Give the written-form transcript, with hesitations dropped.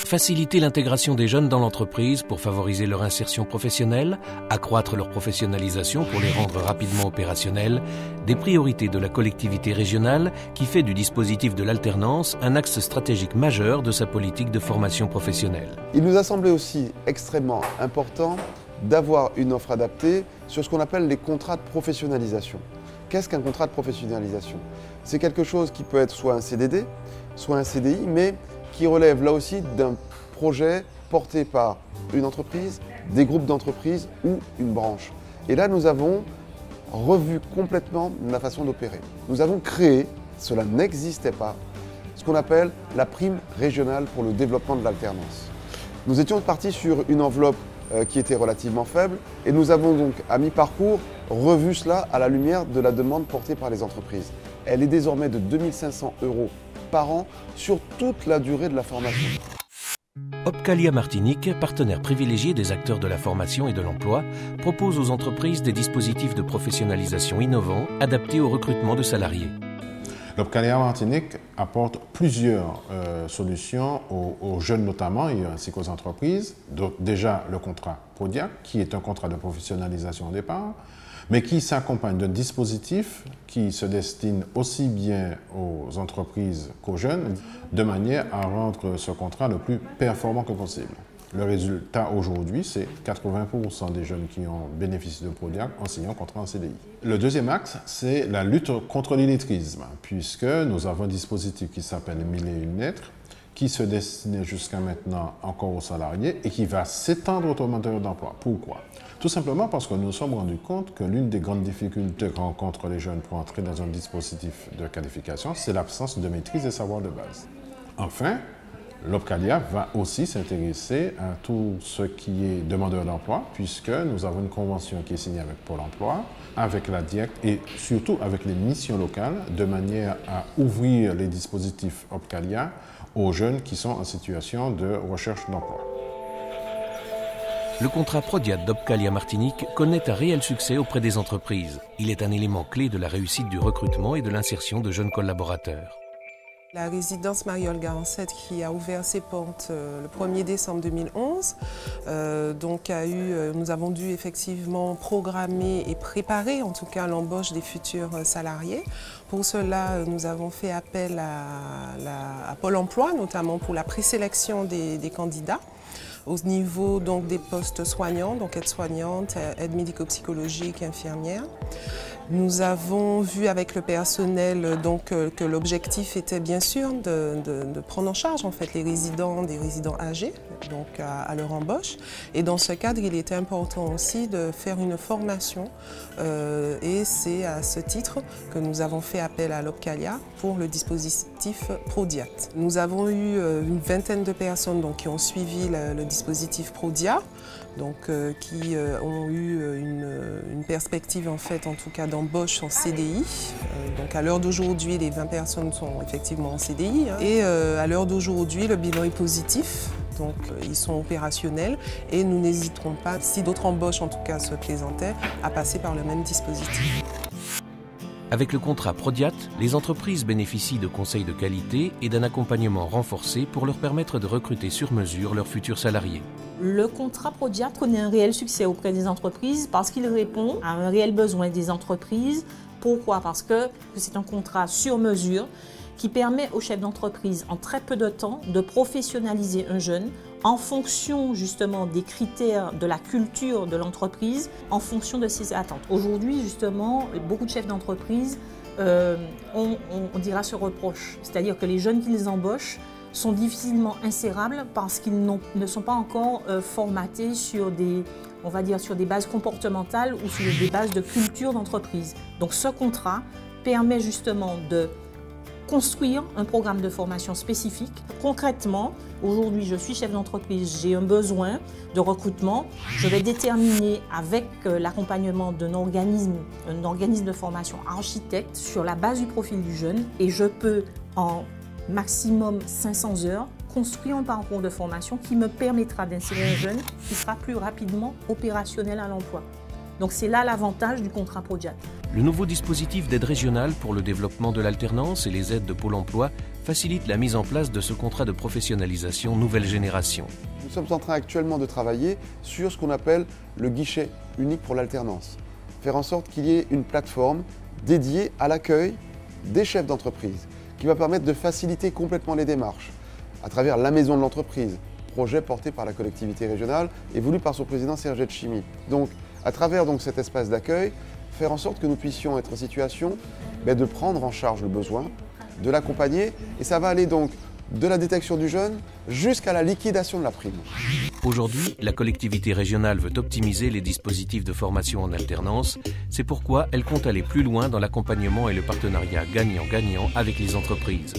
Faciliter l'intégration des jeunes dans l'entreprise pour favoriser leur insertion professionnelle, accroître leur professionnalisation pour les rendre rapidement opérationnels, des priorités de la collectivité régionale qui fait du dispositif de l'alternance un axe stratégique majeur de sa politique de formation professionnelle. Il nous a semblé aussi extrêmement important d'avoir une offre adaptée sur ce qu'on appelle les contrats de professionnalisation. Qu'est-ce qu'un contrat de professionnalisation? C'est quelque chose qui peut être soit un CDD, soit un CDI, mais qui relève là aussi d'un projet porté par une entreprise, des groupes d'entreprises ou une branche. Et là, nous avons revu complètement la façon d'opérer. Nous avons créé, cela n'existait pas, ce qu'on appelle la prime régionale pour le développement de l'alternance. Nous étions partis sur une enveloppe qui était relativement faible et nous avons donc à mi-parcours revu cela à la lumière de la demande portée par les entreprises. Elle est désormais de 2 500 € par an sur toute la durée de la formation. Opcalia Martinique, partenaire privilégié des acteurs de la formation et de l'emploi, propose aux entreprises des dispositifs de professionnalisation innovants adaptés au recrutement de salariés. L'Opcalia Martinique apporte plusieurs solutions aux jeunes notamment et ainsi qu'aux entreprises. Donc déjà le contrat Prodiac, qui est un contrat de professionnalisation au départ, mais qui s'accompagne d'un dispositif qui se destine aussi bien aux entreprises qu'aux jeunes, de manière à rendre ce contrat le plus performant que possible. Le résultat aujourd'hui, c'est 80% des jeunes qui ont bénéficié de Prodiac en signant un contrat en CDI. Le deuxième axe, c'est la lutte contre l'illettrisme, puisque nous avons un dispositif qui s'appelle 1001 lettres, qui se destinait jusqu'à maintenant encore aux salariés et qui va s'étendre aux demandeurs d'emploi. Pourquoi? Tout simplement parce que nous nous sommes rendus compte que l'une des grandes difficultés que rencontrent les jeunes pour entrer dans un dispositif de qualification, c'est l'absence de maîtrise des savoirs de base. Enfin, l'Opcalia va aussi s'intéresser à tout ce qui est demandeur d'emploi, puisque nous avons une convention qui est signée avec Pôle emploi, avec la DIEC et surtout avec les missions locales, de manière à ouvrir les dispositifs Opcalia aux jeunes qui sont en situation de recherche d'emploi. Le contrat Prodiat d'Opcalia Martinique connaît un réel succès auprès des entreprises. Il est un élément clé de la réussite du recrutement et de l'insertion de jeunes collaborateurs. La résidence Mariole Garancette qui a ouvert ses portes le 1er décembre 2011, nous avons dû effectivement programmer et préparer en tout cas l'embauche des futurs salariés. Pour cela, nous avons fait appel à Pôle emploi, notamment pour la présélection des candidats. Au niveau donc, des postes soignants, donc aide-soignante, aide médico-psychologique, infirmière. Nous avons vu avec le personnel donc, que l'objectif était bien sûr de prendre en charge en fait, des résidents âgés donc, à leur embauche. Et dans ce cadre, il était important aussi de faire une formation et c'est à ce titre que nous avons fait appel à l'Opcalia pour le dispositif Prodiat. Nous avons eu une vingtaine de personnes donc, qui ont suivi le dispositif Prodiat, donc, qui ont eu une perspective en fait, en tout cas d'embauche en CDI. Donc à l'heure d'aujourd'hui, les 20 personnes sont effectivement en CDI. Et à l'heure d'aujourd'hui, le bilan est positif. Donc ils sont opérationnels et nous n'hésiterons pas, si d'autres embauches en tout cas se présentaient, à passer par le même dispositif. Avec le contrat Prodiat, les entreprises bénéficient de conseils de qualité et d'un accompagnement renforcé pour leur permettre de recruter sur mesure leurs futurs salariés. Le contrat Prodiat connaît un réel succès auprès des entreprises parce qu'il répond à un réel besoin des entreprises. Pourquoi? Parce que c'est un contrat sur mesure qui permet aux chefs d'entreprise en très peu de temps de professionnaliser un jeune en fonction justement des critères de la culture de l'entreprise, en fonction de ses attentes. Aujourd'hui justement, beaucoup de chefs d'entreprise on dira ce reproche, c'est-à-dire que les jeunes qu'ils embauchent sont difficilement insérables parce qu'ils ne sont pas encore formatés sur des, on va dire, sur des bases comportementales ou sur des bases de culture d'entreprise. Donc ce contrat permet justement de construire un programme de formation spécifique. Concrètement, aujourd'hui, je suis chef d'entreprise, j'ai un besoin de recrutement. Je vais déterminer avec l'accompagnement d'un organisme de formation architecte sur la base du profil du jeune et je peux en maximum 500 heures construire un parcours de formation qui me permettra d'insérer un jeune qui sera plus rapidement opérationnel à l'emploi. Donc c'est là l'avantage du contrat Prodiat. Le nouveau dispositif d'aide régionale pour le développement de l'alternance et les aides de Pôle emploi facilite la mise en place de ce contrat de professionnalisation nouvelle génération. Nous sommes en train actuellement de travailler sur ce qu'on appelle le guichet unique pour l'alternance. Faire en sorte qu'il y ait une plateforme dédiée à l'accueil des chefs d'entreprise qui va permettre de faciliter complètement les démarches à travers la maison de l'entreprise, projet porté par la collectivité régionale et voulu par son président Serge Etchimi. Donc, à travers cet espace d'accueil, faire en sorte que nous puissions être en situation de prendre en charge le besoin, de l'accompagner, et ça va aller donc de la détection du jeune jusqu'à la liquidation de la prime. Aujourd'hui, la collectivité régionale veut optimiser les dispositifs de formation en alternance. C'est pourquoi elle compte aller plus loin dans l'accompagnement et le partenariat gagnant-gagnant avec les entreprises.